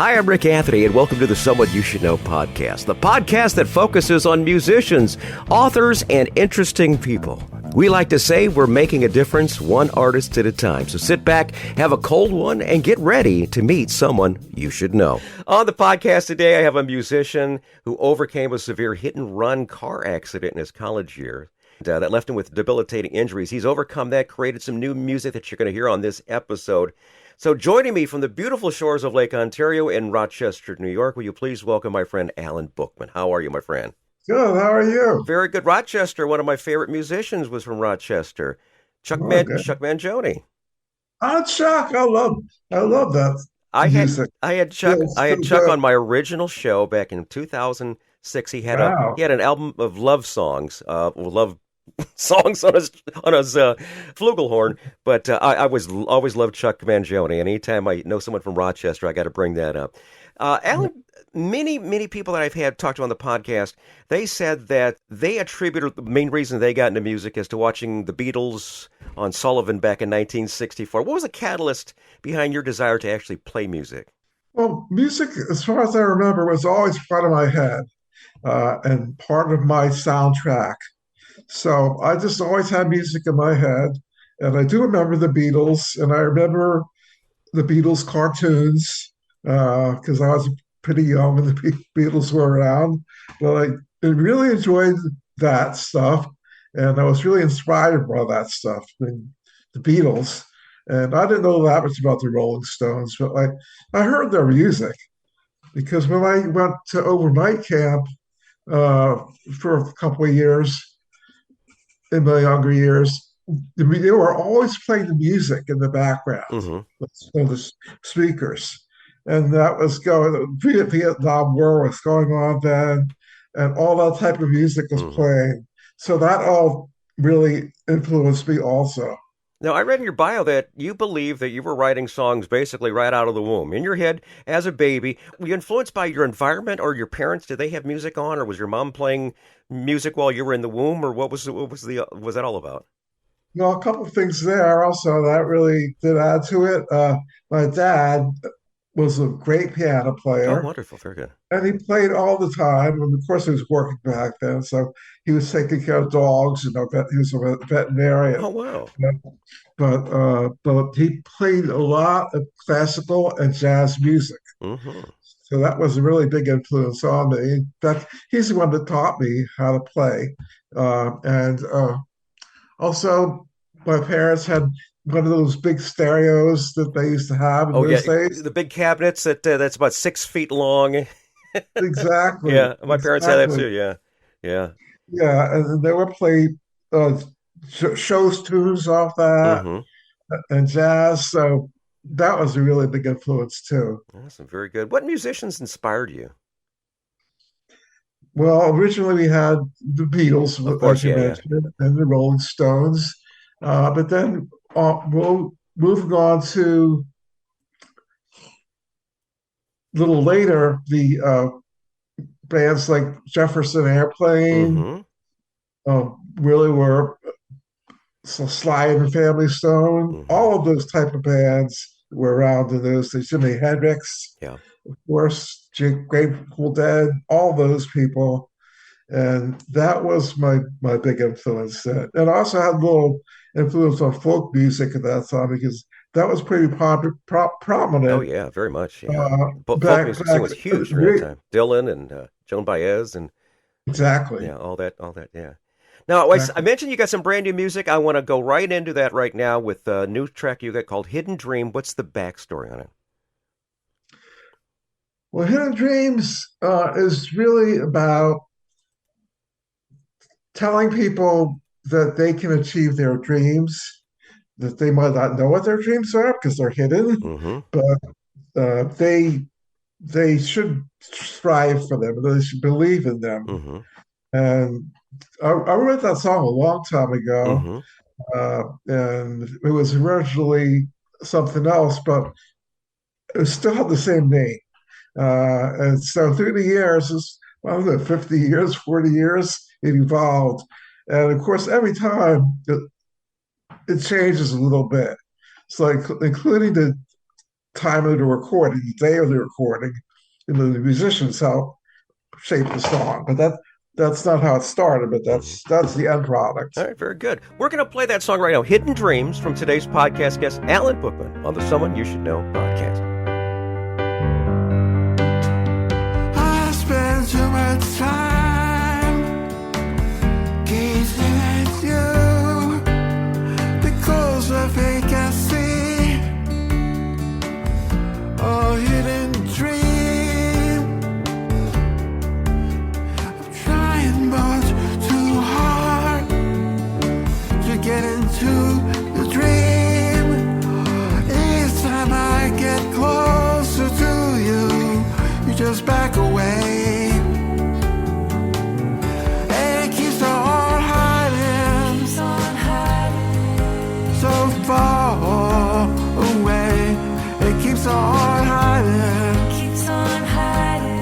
Hi, I'm Rick Anthony, and welcome to the Someone You Should Know podcast, the podcast that focuses on musicians, authors, and interesting people. We like to say we're making a difference one artist at a time. So sit back, have a cold one, and get ready to meet someone you should know. On the podcast today, I have a musician who overcame a severe hit-and-run car accident in his college year that left him with debilitating injuries. He's overcome that, created some new music that you're going to hear on this episode. So joining me from the beautiful shores of Lake Ontario in Rochester, New York, will you please welcome my friend Alan Bookman. How are you, my friend? Good. How are you? Very good. Rochester, one of my favorite musicians was from Rochester. Chuck Mangione. Oh, Chuck, I love that music. I had Chuck on my original show back in 2006. He had Wow. an album of love songs, love songs on his flugelhorn. But I always loved Chuck Mangione, and anytime I know someone from Rochester, I got to bring that up. Alan, many people that I've had talk to on the podcast, they said that they attributed the main reason they got into music is to watching the Beatles on Sullivan back in 1964. What was the catalyst behind your desire to actually play music? Well, music, as far as I remember, was always part of my head and part of my soundtrack. So I just always had music in my head. And I do remember the Beatles, and I remember the Beatles cartoons because I was pretty young when the Beatles were around. But I really enjoyed that stuff, and I was really inspired by that stuff. I mean, the Beatles, and I didn't know that much about the Rolling Stones, but I heard their music because when I went to overnight camp uh, for a couple of years in my younger years, they were always playing the music in the background, Mm-hmm. so the speakers, and that was going. The Vietnam War was going on then, and all that type of music was Mm-hmm. playing. So that all really influenced me also. Now, I read in your bio that you believe that you were writing songs basically right out of the womb, in your head as a baby. Were you influenced by your environment or your parents? Did they have music on, or was your mom playing music while you were in the womb, or was that all about? A couple of things there also that really did add to it. My dad was a great piano Oh, player, wonderful, very good. and he played all the time. And of course, he was working back then, so he was taking care of dogs. He was a veterinarian. Oh, wow. But he played a lot of classical and jazz music. Mm-hmm. So that was a really big influence on me. In fact, he's the one that taught me how to play. And Also, my parents had one of those big stereos that they used to have in Oh, yeah, those days. the big cabinets that's about 6 feet long. Exactly, Yeah, my parents had that exactly. too. Yeah, yeah. Yeah, and they would play uh, shows tunes off that Mm-hmm. and jazz. So that was a really big influence too. Awesome, very good. What musicians inspired you? Well, originally we had the Beatles, Of as course, you yeah, yeah. mentioned, and the Rolling Stones. But then moving on to a little later, the bands like Jefferson Airplane Mm-hmm. really were so Sly and the Family Stone, Mm-hmm. all of those type of bands were around in those days. Jimi Hendrix, Yeah. of course, Grateful Dead, all those people. And that was my big influence. And I also had a little influence on folk music at that time because that was pretty Oh, prominent yeah, very much. Yeah. Folk back music scene back. was huge during that time. Dylan and Joan Baez and Exactly. yeah, all that. Yeah. Now, I Exactly. mentioned you got some brand new music. I want to go right into that right now with a new track you got called Hidden Dream. What's the backstory on it? Well, Hidden Dreams is really about telling people that they can achieve their dreams, that they might not know what their dreams are because they're hidden, Mm-hmm. but they should strive for them. They should believe in them. Mm-hmm. And I wrote that song a long time ago, Mm-hmm. and it was originally something else, but it still had the same name. And so through the years, I don't know, 50 years, 40 years, it evolved. And of course, every time it changes a little bit. So, including time of the recording, the day of the recording, the musicians help shape the song. But that's not how it started, but that's the end product. All right, very good. We're going to play that song right now, Hidden Dreams, from today's podcast guest, Alan Bookman, on the Someone You Should Know podcast. I spend too much time gazing at you because I think I see a hidden dream. I'm trying but too hard to get into the dream. Each time I get closer to you, you just back away. And it keeps on hiding, so far away. It keeps on hiding.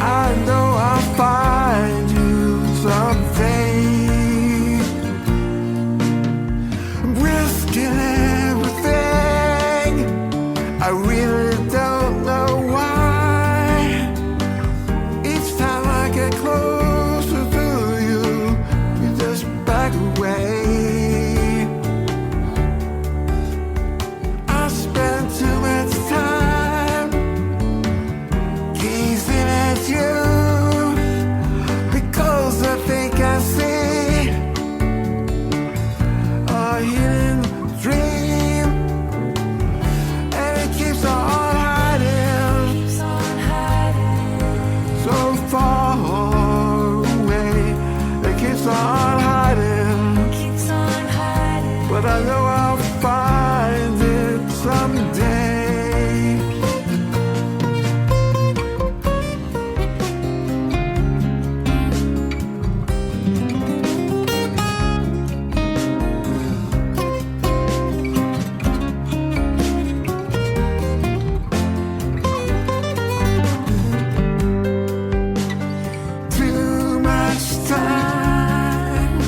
I know I'll find you someday. I'm risking everything. I really don't know why. Each time I get closer to you, you just back away. I spend too much time gazing at you because I think I see a hidden dream, and it keeps on hiding, so far away. It keeps on hiding, but I know I'll find it someday. Too much time,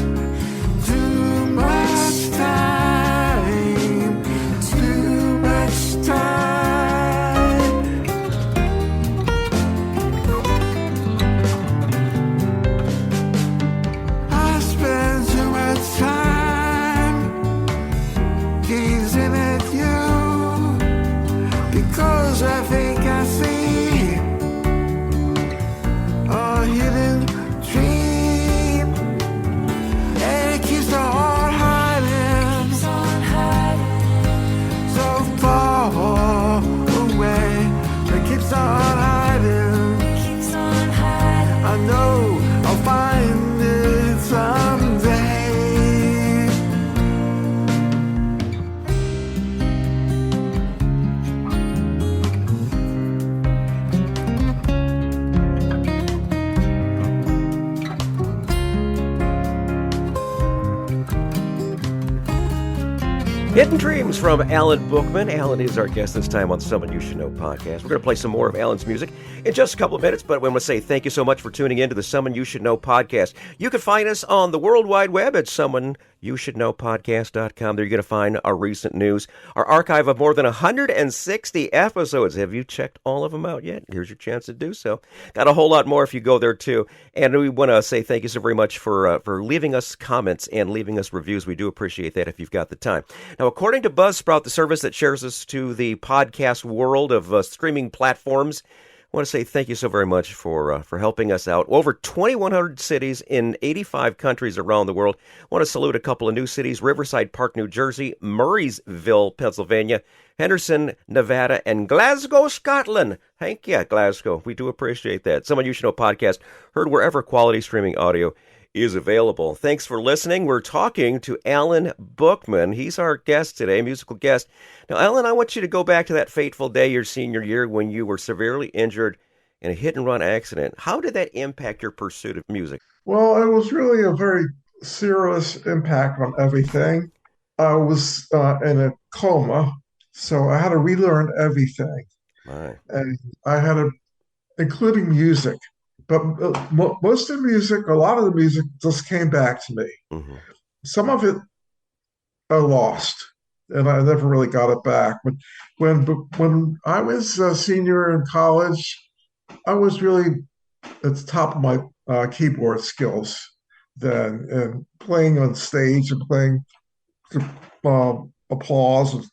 too much time, too much time. I spend too much time gazing at you because I think I see a hidden dream, and it keeps on hiding, so far away. It keeps on hiding. I know I'll find it someday. Hidden Dreams from Alan Bookman. Alan is our guest this time on Someone You Should Know podcast. We're going to play some more of Alan's music in just a couple of minutes, but we want to say thank you so much for tuning in to the Someone You Should Know podcast. You can find us on the World Wide Web at someoneyoushouldknowpodcast.com. There you're going to find our recent news, our archive of more than 160 episodes. Have you checked all of them out yet? Here's your chance to do so. Got a whole lot more if you go there too. And we want to say thank you so very much for leaving us comments and leaving us reviews. We do appreciate that if you've got the time. Now, according to Buzzsprout, the service that shares us to the podcast world of streaming platforms, I want to say thank you so very much for helping us out. Over 2,100 cities in 85 countries around the world. I want to salute a couple of new cities: Riverside Park, New Jersey; Murraysville, Pennsylvania; Henderson, Nevada; and Glasgow, Scotland. Thank you, Glasgow. We do appreciate that. Someone You Should Know podcast, heard wherever quality streaming audio is available. Thanks for listening. We're talking to Alan Bookman. He's our guest today, musical guest. Now, Alan, I want you to go back to that fateful day your senior year when you were severely injured in a hit-and-run accident. How did that impact your pursuit of music? Well, it was really a very serious impact on everything. I was in a coma, so I had to relearn everything. Right. And I had to, including music. But most of the music, a lot of the music just came back to me. Mm-hmm. Some of it I lost. and I never really got it back. But when I was a senior in college, I was really at the top of my keyboard skills then, and playing on stage and playing applause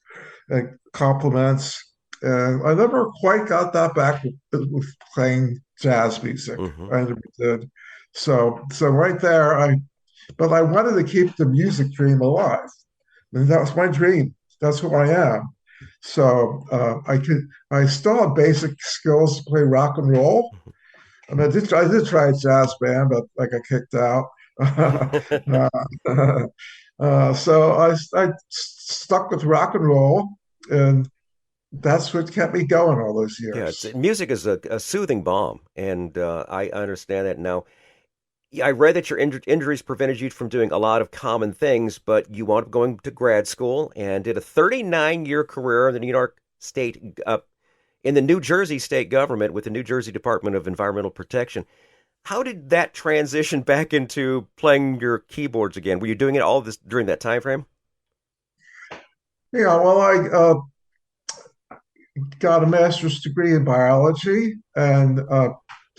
and compliments. And I never quite got that back with playing jazz music. Mm-hmm. I never did. So right there, but I wanted to keep the music dream alive. And that was my dream. That's who I am. So I still have basic skills to play rock and roll. And I did try a jazz band, but I got kicked out. So I stuck with rock and roll, and that's what kept me going all those Yeah, years. music is a soothing balm, and I understand that now. Yeah, I read that your injuries prevented you from doing a lot of common things, but you wound up going to grad school and did a 39-year career in the New York State, in the New Jersey state government with the New Jersey Department of Environmental Protection. How did that transition back into playing your keyboards again? Were you doing it all this during that time frame? Yeah, well, I got a master's degree in biology, and at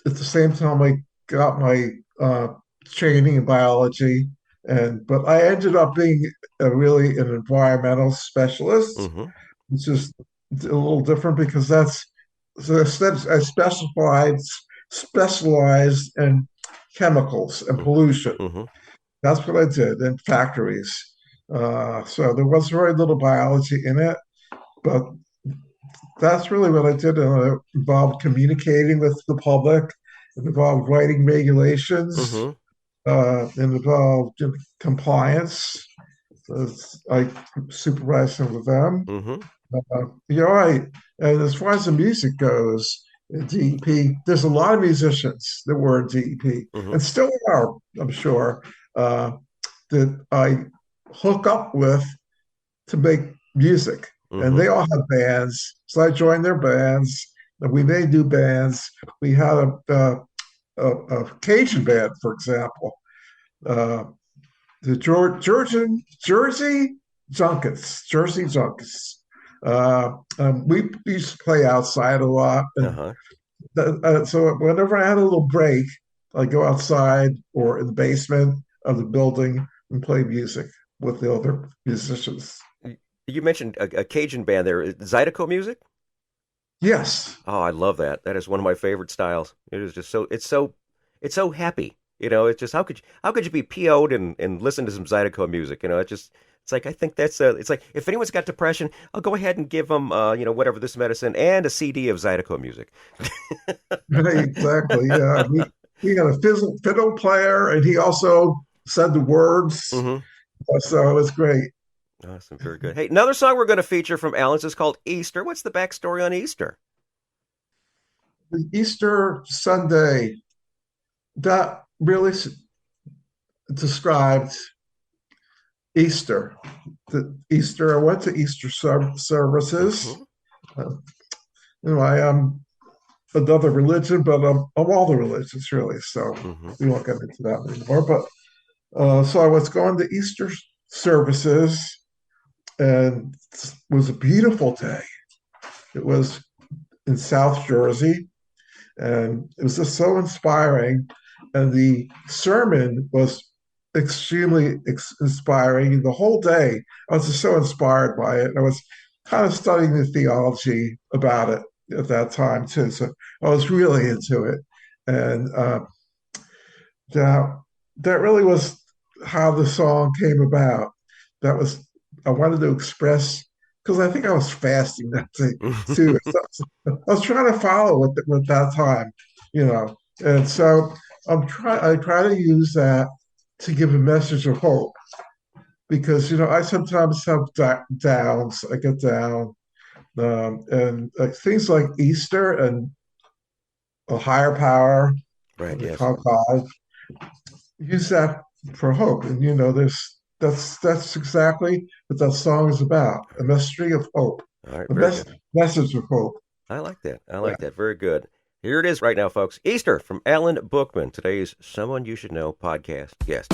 the same time, I got my training in biology, and but I ended up being really an environmental specialist, Mm-hmm. which is a little different because that's so instead I specialized in chemicals and pollution. Mm-hmm. That's what I did in factories. So there was very little biology in it, but that's really what I did. And it involved communicating with the public. It involved writing regulations. Mm-hmm. It involved compliance. I supervised some of them. Mm-hmm. You're right. And as far as the music goes, in DEP, there's a lot of musicians that were in DEP Mm-hmm. and still are, I'm sure, uh, that I hook up with to make music. And Mm-hmm. they all have bands. So I joined their bands. And we made new bands. We had a Cajun band, for example, uh, the Jersey Junkets. We used to play outside a lot, and Uh-huh. so whenever I had a little break, I'd go outside or in the basement of the building and play music with the other musicians. You mentioned a Cajun band there, Zydeco music. Yes, Oh, I love that. That is one of my favorite styles. It is just so happy. It's just how could you be PO'd and listen to some Zydeco music? It's like I think it's like if anyone's got depression, I'll go ahead and give them whatever this medicine and a CD of Zydeco music. right, exactly. Yeah, we got a fiddle player, and he also said the words, Hmm. so it was great. Awesome, very good. Hey, another song we're going to feature from Alan's is called Easter. What's the backstory on Easter? The Easter Sunday that really described Easter. The Easter, I went to Easter services. Hmm. Uh, I am another religion, but I'm all the religions really. So Hmm. we won't get into that anymore. But so I was going to Easter services, and it was a beautiful day. It was in South Jersey, and it was just so inspiring. And the sermon was extremely inspiring. The whole day, I was just so inspired by it. I was kind of studying the theology about it at that time too, so I was really into it. And that that really was how the song came about. That was I wanted to express because I think I was fasting that day too. So I was trying to follow with that time, you know. And so I try to use that to give a message of hope because I sometimes have downs. I get down, and things like Easter and a higher power, Right. they Yes. call God, use that for hope. And that's exactly what that song is about—a mystery of hope, All right. a Very good. message of hope. I like that. I Yeah. like that. Very good. Here it is right now, folks. Easter from Alan Bookman, today's Someone You Should Know podcast guest.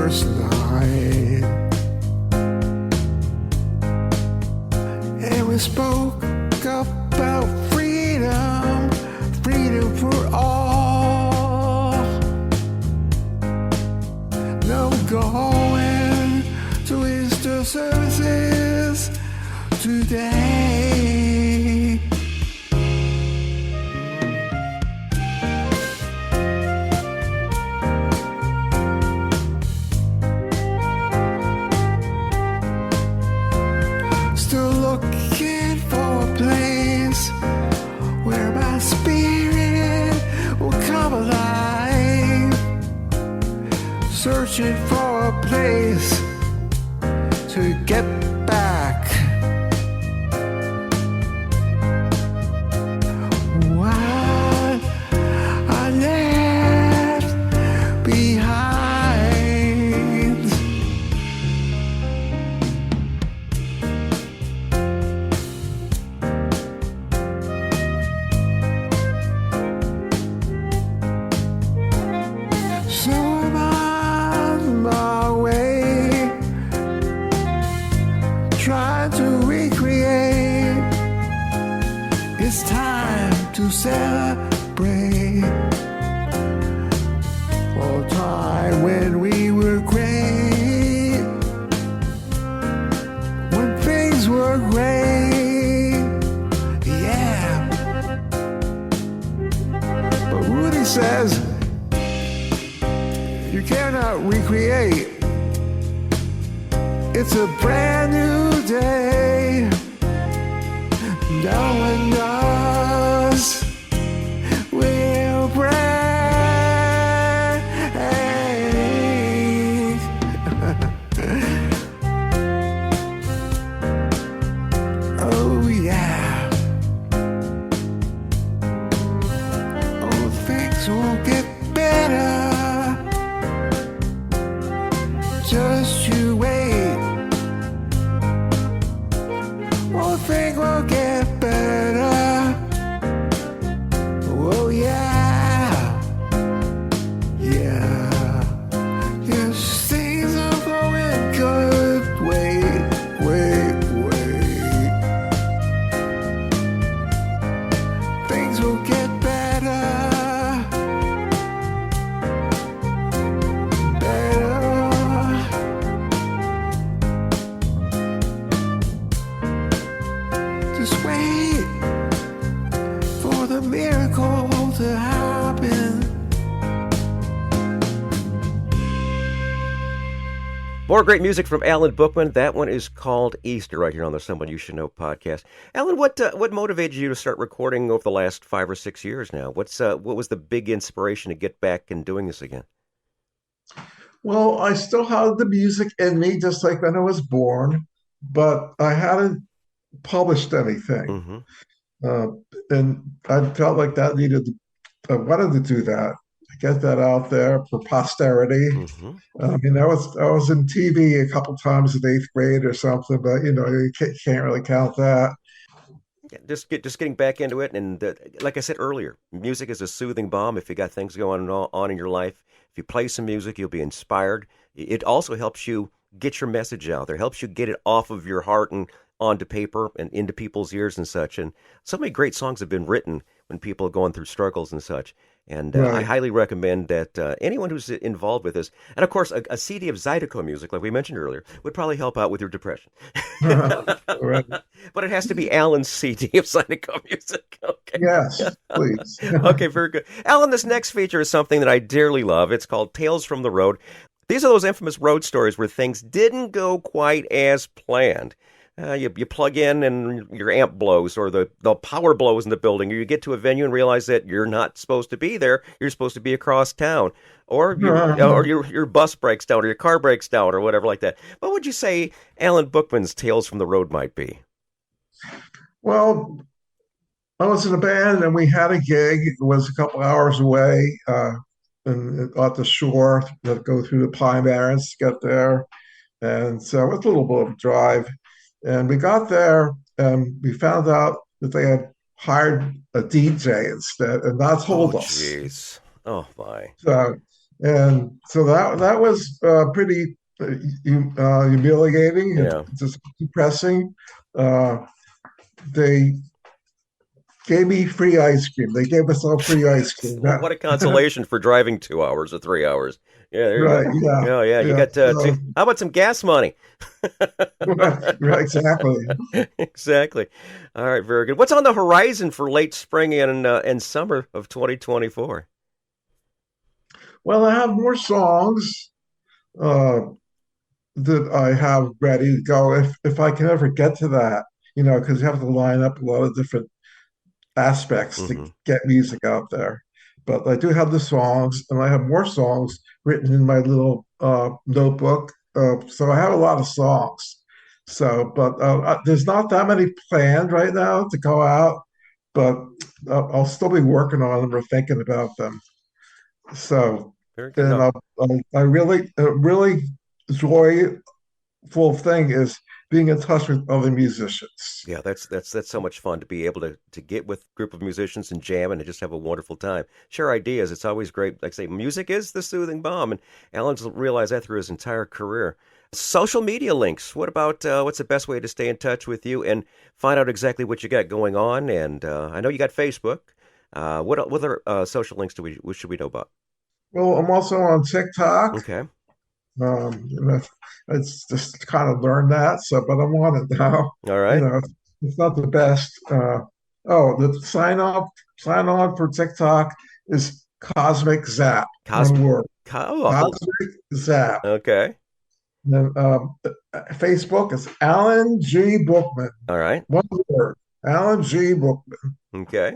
first night. And we spoke about freedom, freedom for all. No going to Easter services today. Still looking for a place where my spirit will come alive. Searching for a place to get back. What I left behind. So I'm on my way, trying to recreate. It's time to celebrate. For a time when we were great, when things were great, yeah. But Rudy says you cannot recreate. It's a brand new day. No one knows we'll break. Oh yeah. Oh, things will get better. Just you wait. Oh, things will get better. Oh yeah. Yeah. Yes, things are going good. Wait. Things will get better. Just wait for the miracle to happen. More great music from Alan Bookman. That one is called Easter right here on the Someone You Should Know podcast. Alan, what motivated you to start recording over the last 5 or 6 years now? What was the big inspiration to get back and doing this again? Well, I still had the music in me, just like when I was born, but I hadn't published anything. Mm-hmm. Uh, and I felt like I wanted to do that, get that out there for posterity. Mm-hmm. I mean, I was in TV a couple times in eighth grade or something, but you can't really count that. Yeah, just getting back into it, and like I said earlier, music is a soothing balm. If you got things going on in your life, if you play some music, you'll be inspired. It also helps you get your message out there, helps you get it off of your heart and onto paper and into people's ears and such. And so many great songs have been written when people are going through struggles and such. And I Right. highly recommend that anyone who's involved with this, and of course, a CD of Zydeco music, like we mentioned earlier, would probably help out with your depression. Right. But it has to be Alan's CD of Zydeco music. Okay. Yes, please. Okay, very good. Alan, this next feature is something that I dearly love. It's called Tales from the Road. These are those infamous road stories where things didn't go quite as planned. You plug in and your amp blows, or the power blows in the building, or you get to a venue and realize that you're not supposed to be there. You're supposed to be across town, or your bus breaks down, or your car breaks down, or whatever like that. What would you say Alan Bookman's Tales from the Road might be? Well, I was in a band and we had a gig. It was a couple hours away, and at the shore that go through the Pine Barrens to get there. And so it was a little bit of a drive. And we got there and we found out that they had hired a DJ instead and not Oh, told us. jeez. Oh, my. So And so that was pretty humiliating, Yeah. just depressing. Uh, they gave me free ice cream. They gave us all free ice cream. Well, what a consolation for driving 2 hours or 3 hours. Yeah, there you Right, go. yeah, Oh, yeah, you yeah. got So, how about some gas money? right, exactly. Exactly. All right, very good. What's on the horizon for late spring and summer of 2024? Well, I have more songs uh, that I have ready to go if I can ever get to that. Because you have to line up a lot of different aspects to Hmm. get music out there. But I do have the songs, and I have more songs written in my little notebook. So I have a lot of songs. So, but there's not that many planned right now to go out, but I'll still be working on them or thinking about them. So, Very good. and No, I really, really joyful thing is being in touch with other musicians. yeah, that's so much fun to be able to get with a group of musicians and jam and just have a wonderful time. Share ideas. It's always great. Like I say, music is the soothing balm, and Alan's realized that through his entire career. Social media links. What about what's the best way to stay in touch with you and find out exactly what you got going on? And I know you got Facebook. What other social links what should we know about? Well, I'm also on TikTok. Okay. It's just kind of learned that. So, but I'm on it now. All You right. know, it's not the best. The sign on for TikTok is Cosmic Zap. Cos. One word. Oh, Cosmic Zap. okay. And then Facebook is Alan G. Bookman. All right. One word. Alan G. Bookman. Okay.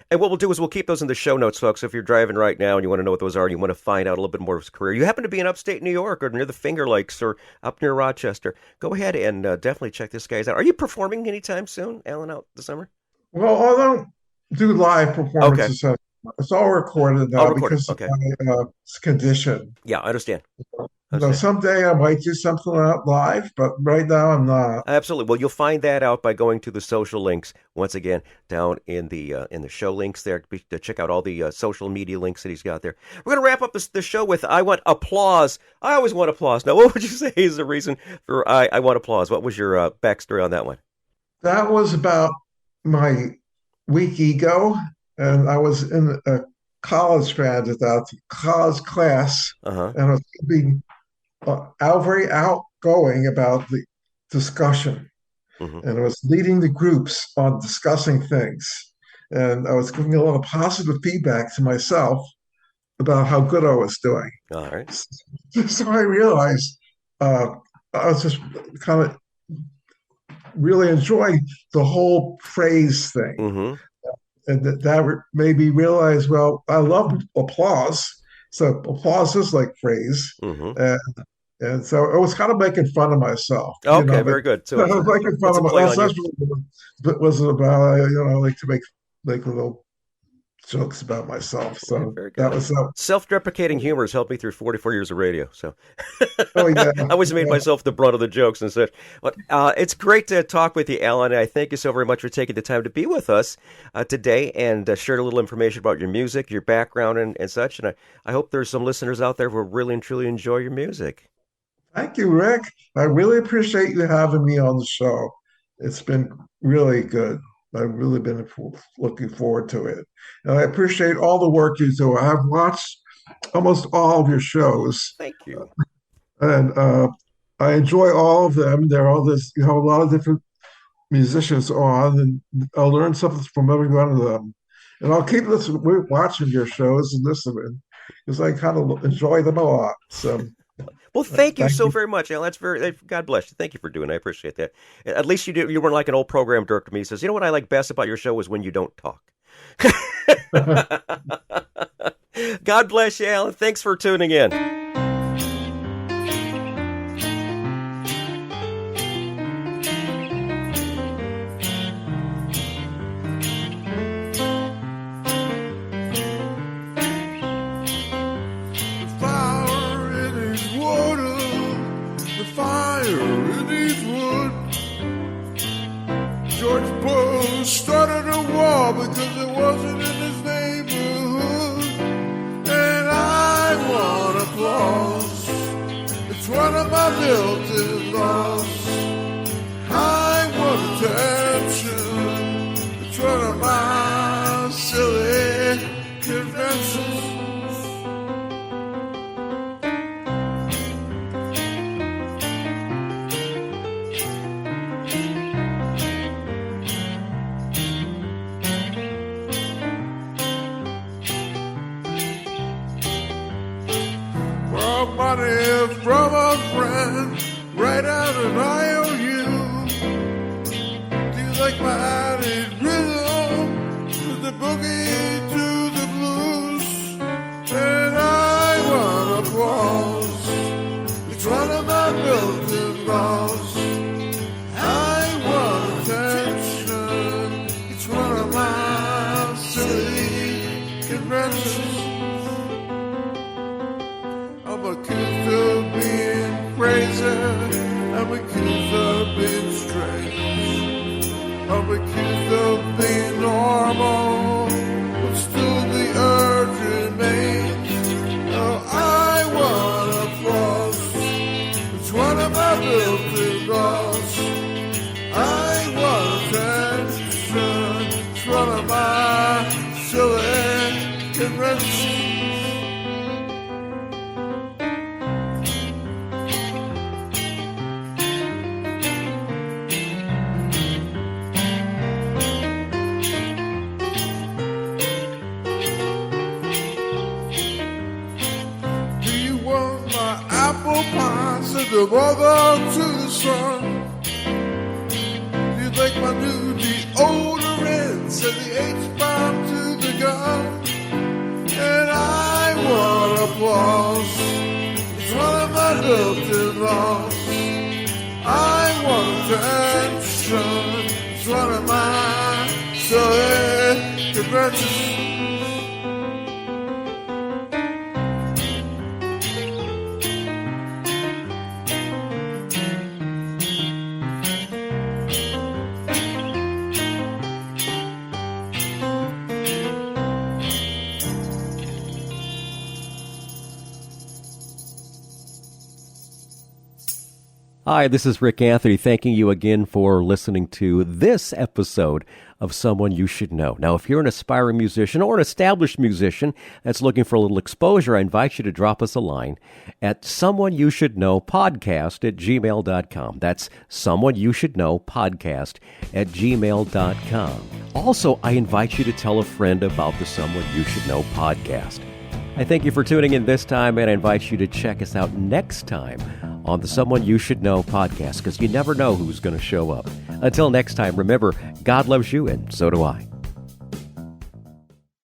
And what we'll do is we'll keep those in the show notes, folks. If you're driving right now and you want to know what those are, and you want to find out a little bit more of his career, you happen to be in upstate New York or near the Finger Lakes or up near Rochester, go ahead and definitely check this guy out. Are you performing anytime soon, Alan, out this summer? Well, I don't do live Okay. performances. It's all recorded I'll now record it. because of Okay. my condition. Yeah, I understand. I understand. Someday I might do something out live, but right now I'm not. Absolutely. Well, you'll find that out by going to the social links once again down in the show links there to check out all the social media links that he's got there. We're going to wrap up the show with "I Want Applause." I always want applause. Now, what would you say is the reason for "I Want Applause"? What was your backstory on that one? That was about my weak ego, and I was in a college grad at that college class, Uh huh. and I was being very outgoing about the discussion, Hmm. and I was leading the groups on discussing things, and I was giving a lot of positive feedback to myself about how good I was doing. All right. So I realized uh, I was just kind of really enjoying the whole praise thing. Mm-hmm. And that made me realize, well, I love applause. So applause is like praise. Mm-hmm. And, and so it was kind of making fun of myself, Okay. but Very good. So I was making fun it's a of play myself. on you. That's what it was about. I like to make little jokes about myself. Yeah, So very that good. was so. Self-deprecating humor has helped me through 44 years of radio. So Oh yeah, I always made yeah. myself the brunt of the jokes and such. But it's great to talk with you, Alan. I thank you so very much for taking the time to be with us today and shared a little information about your music, your background, and such. And I hope there's some listeners out there who really and truly enjoy your music. Thank you, Rick. I really appreciate you having me on the show. It's been really good. I've really been looking forward to it. And I appreciate all the work you do. I've watched almost all of your shows, Thank you. and I enjoy all of them. There are you have a lot of different musicians on, and I'll learn something from every one of them. And I'll keep watching your shows and listening because I kind of enjoy them a lot. So Well, thank you thank so you. very much, Alan. That's God bless you. Thank you for doing it. I appreciate that. At least you weren't like an old program director to me. He says, you know what I like best about your show is when you don't talk. God bless you, Alan. Thanks for tuning in. Fire in his water, the fire in his wood. George Bush started a war because it wasn't in his neighborhood. And I wrenches. I'm accused of being crazy. I'm accused of being strange. I'm accused of being normal, but still the urge remains. Oh, I want applause. It's one of my built-in laws. I want attention. It's one of my silly conventions. The brother to the sun. You like my new deodorants and the H-bomb to the gun. And I want applause. It's one of my built-in laws. I want attention. It's one of my silly conventions. Hi, this is Rick Anthony, thanking you again for listening to this episode of Someone You Should Know. Now, if you're an aspiring musician or an established musician that's looking for a little exposure, I invite you to drop us a line at someoneyoushouldknowpodcast@gmail.com. That's someoneyoushouldknowpodcast@gmail.com. Also, I invite you to tell a friend about the Someone You Should Know podcast. I thank you for tuning in this time, and I invite you to check us out next time on the Someone You Should Know podcast, because you never know who's going to show up. Until next time, remember, God loves you, and so do I.